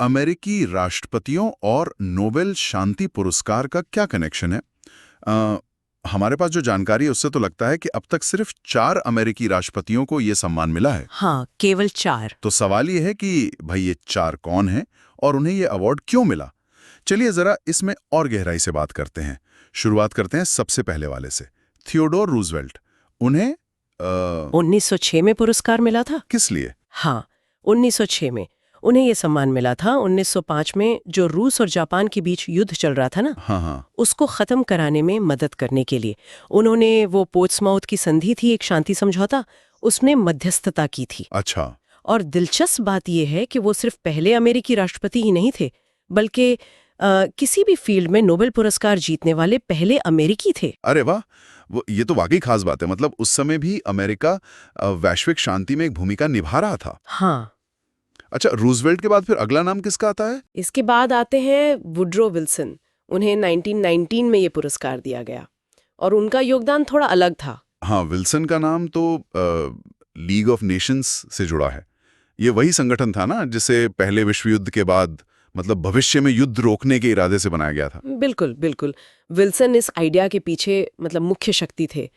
अमेरिकी राष्ट्रपतियों और नोबेल शांति पुरस्कार का क्या कनेक्शन है? हमारे पास जो जानकारी है उससे तो लगता है कि अब तक सिर्फ 4 अमेरिकी राष्ट्रपतियों को ये सम्मान मिला है। हाँ, केवल 4। तो सवाल ये है कि भाई ये 4 कौन हैं और उन्हें ये अवार्ड क्यों मिला? चलिए जरा इसमें और गहराई से बात करते हैं। शुरुआत करते हैं सबसे पहले वाले से, थियोडोर रूजवेल्ट। उन्हें 1906 में पुरस्कार मिला था। किस लिए? हाँ, 1906 में उन्हें ये सम्मान मिला था। 1905 में जो रूस और जापान के बीच युद्ध चल रहा था ना, हाँ, उसको खत्म कराने में मदद करने के लिए उन्होंने वो पोर्ट्समाउथ की संधि थी, एक शांति समझौता, उसमें मध्यस्थता की थी। अच्छा। और दिलचस्प बात यह है कि वो सिर्फ पहले अमेरिकी राष्ट्रपति ही नहीं थे, बल्कि किसी भी फील्ड में नोबेल पुरस्कार जीतने वाले पहले अमेरिकी थे। अरे वाह, ये तो वाकई खास बात है। मतलब उस समय भी अमेरिका वैश्विक शांति में एक भूमिका निभा रहा था। हाँ। अच्छा, रूजवेल्ट के बाद फिर अगला नाम किसका आता है? इसके बाद आते हैं वुड्रो विल्सन। उन्हें 1919 में ये पुरस्कार दिया गया और उनका योगदान थोड़ा अलग था। हाँ, विल्सन का नाम तो लीग ऑफ नेशंस से जुड़ा है। ये वही संगठन था ना जिसे पहले विश्व युद्ध के बाद मतलब भविष्य में युद्ध रोकने के इरादे से बनाया गया था। बिल्कुल बिल्कुल। विल्सन इस आइडिया के पीछे मतलब मुख्य शक्ति थे।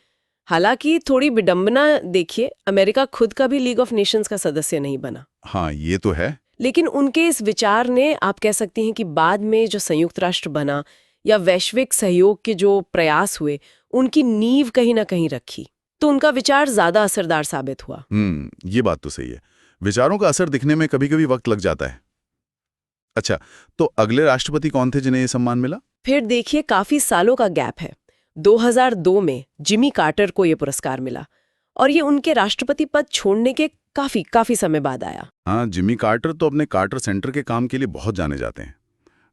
हालांकि थोड़ी विडंबना देखिए, अमेरिका खुद का भी लीग ऑफ नेशंस का सदस्य नहीं बना। हाँ, ये तो है। लेकिन उनके इस विचार ने, आप कह सकती हैं कि बाद में जो संयुक्त राष्ट्र बना या वैश्विक सहयोग के जो प्रयास हुए, उनकी नींव कहीं ना कहीं रखी। तो उनका विचार ज्यादा असरदार साबित हुआ। ये बात तो सही है। विचारों का असर दिखने में कभी कभी वक्त लग जाता है। अच्छा, तो अगले राष्ट्रपति कौन थे जिन्हें ये सम्मान मिला? फिर देखिए, काफी सालों का गैप है। 2002 में जिमी कार्टर को ये पुरस्कार मिला और ये उनके राष्ट्रपति पद छोड़ने के काफी समय बाद आया। हाँ, जिमी कार्टर तो अपने कार्टर सेंटर के काम के लिए बहुत जाने जाते हैं।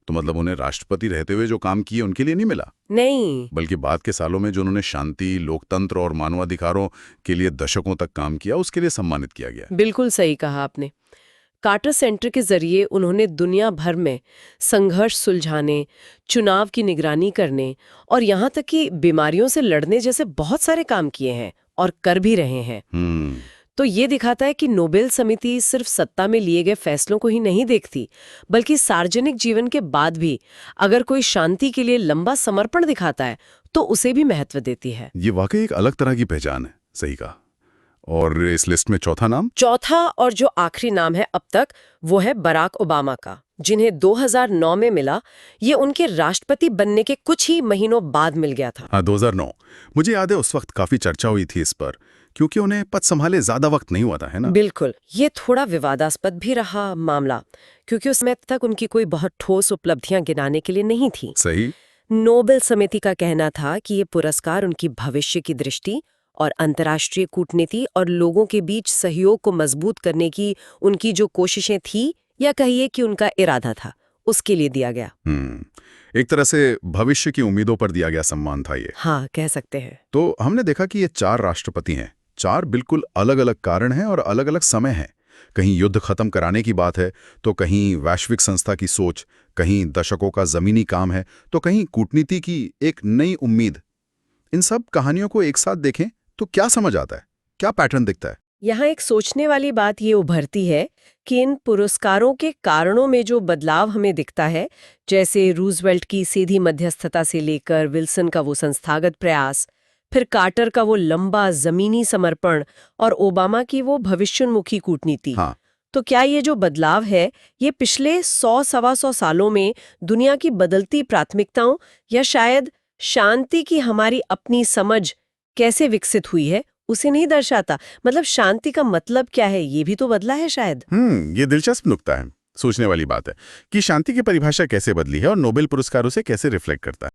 तो मतलब उन्हें राष्ट्रपति रहते हुए जो काम किए उनके लिए नहीं मिला? नहीं, बल्कि बाद के सालों में जो उन्होंने शांति, लोकतंत्र और मानवाधिकारों के लिए दशकों तक काम किया, उसके लिए सम्मानित किया गया। बिल्कुल सही कहा आपने। कार्टर सेंटर के जरिए उन्होंने दुनिया भर में संघर्ष सुलझाने, चुनाव की निगरानी करने और यहाँ तक कि बीमारियों से लड़ने जैसे बहुत सारे काम किए हैं और कर भी रहे हैं। तो ये दिखाता है कि नोबेल समिति सिर्फ सत्ता में लिए गए फैसलों को ही नहीं देखती, बल्कि सार्वजनिक जीवन के बाद भी अगर कोई शांति के लिए लंबा समर्पण दिखाता है तो उसे भी महत्व देती है। ये वाकई एक अलग तरह की पहचान है। सही कहा। और इस लिस्ट में चौथा और जो आखिरी नाम है अब तक, वो है बराक ओबामा का, जिन्हें 2009 में मिला। ये उनके राष्ट्रपति बनने के कुछ ही महीनों बाद मिल गया था। हाँ, 2009। मुझे याद है उस वक्त काफी चर्चा हुई थी इस पर, क्योंकि उन्हें पद संभाले ज्यादा वक्त नहीं हुआ था, है ना? बिल्कुल। ये थोड़ा विवादास्पद भी रहा मामला, क्योंकि उस समय तक उनकी कोई बहुत ठोस उपलब्धियां गिनाने के लिए नहीं थी। सही। नोबेल समिति का कहना था कि ये पुरस्कार उनकी भविष्य की दृष्टि और अंतर्राष्ट्रीय कूटनीति और लोगों के बीच सहयोग को मजबूत करने की उनकी जो कोशिशें थी, या कहिए कि उनका इरादा था, उसके लिए दिया गया। एक तरह से भविष्य की उम्मीदों पर दिया गया सम्मान था ये। हाँ, कह सकते हैं। तो हमने देखा कि ये 4 राष्ट्रपति हैं। 4 बिल्कुल अलग अलग कारण हैं और अलग अलग समय हैं। कहीं युद्ध खत्म कराने की बात है, तो कहीं वैश्विक संस्था की सोच, कहीं दशकों का जमीनी काम है, तो कहीं कूटनीति की एक नई उम्मीद। इन सब कहानियों को एक साथ देखें तो क्या समझ आता है? क्या पैटर्न दिखता है? यहाँ एक सोचने वाली बात ये उभरती है कि इन पुरस्कारों के कारणों में जो बदलाव हमें दिखता है, जैसे रूजवेल्ट की सीधी मध्यस्थता से लेकर विल्सन का वो संस्थागत प्रयास, फिर कार्टर का वो लंबा जमीनी समर्पण और ओबामा की वो भविष्योन्मुखी कूटनीति। हाँ। तो क्या ये जो बदलाव है, ये पिछले 100-125 सालों में दुनिया की बदलती प्राथमिकताओं या शायद शांति की हमारी अपनी समझ कैसे विकसित हुई है, उसे नहीं दर्शाता? मतलब शांति का मतलब क्या है, ये भी तो बदला है शायद। ये दिलचस्प नुक्ता है। सोचने वाली बात है कि शांति की परिभाषा कैसे बदली है और नोबेल पुरस्कार उसे कैसे रिफ्लेक्ट करता है।